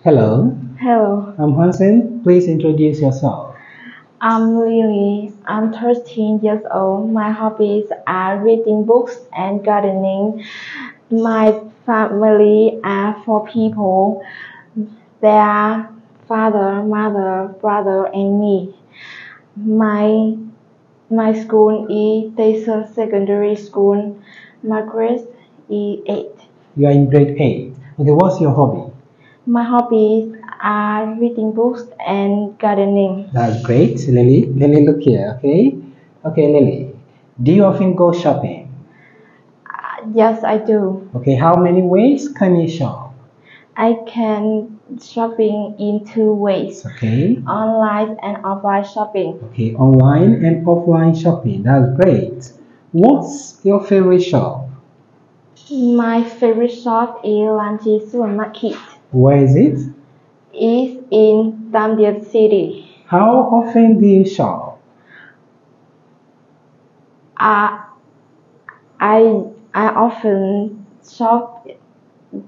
Hello, Hello, I'm Hansen. Please introduce yourself. I'm Lily. I'm 13 years old. My hobbies are reading books and gardening. My family are four people. They are father, mother, brother, and me. My my school is Desert Secondary School. My grade is 8. You are in grade 8. Okay, what's your hobby? My hobbies are reading books and gardening. That's great, Lily. Lily, look here, okay? Okay, Lily. Do you often go shopping? Yes, I do. Okay, how many ways can you shop? I can shopping in two ways, Okay, online and offline shopping. okay, online and offline shopping. That's great. What's your favorite shop? My favorite shop is Lanchi Supermarket. Where is it? It's in Damdian City. How often do you shop? Uh, I I often shop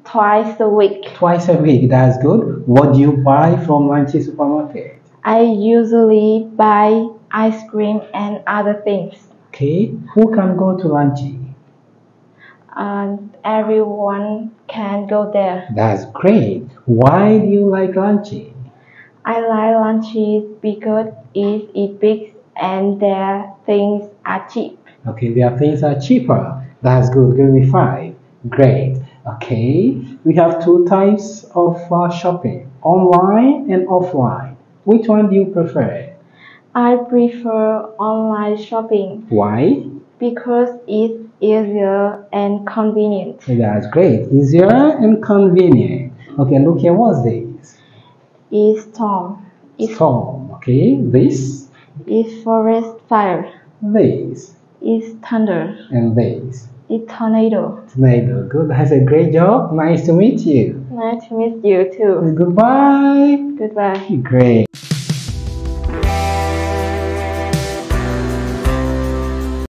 twice a week. Twice a week. That's good. What do you buy from Lanchi Supermarket? I usually buy ice cream and other things. Okay, who can go to Lanchi? Everyone can go there. That's great. Why do you like Lanchi? I like lunches because it's big and their things are cheap. Okay, their things are cheaper. That's good. Give me 5. Great. Okay, we have two types of shopping, online and offline. Which one do you prefer? I prefer online shopping Why? because it's easier and convenient. That's great. Easier and convenient. Okay, look here. What's this? It's storm. It's, Storm. Okay, this, it's forest fire. this, It's thunder. and this. It's tornado. Tornado. Good. That's a great job. Nice to meet you. Nice to meet you too. Goodbye. Goodbye. Great.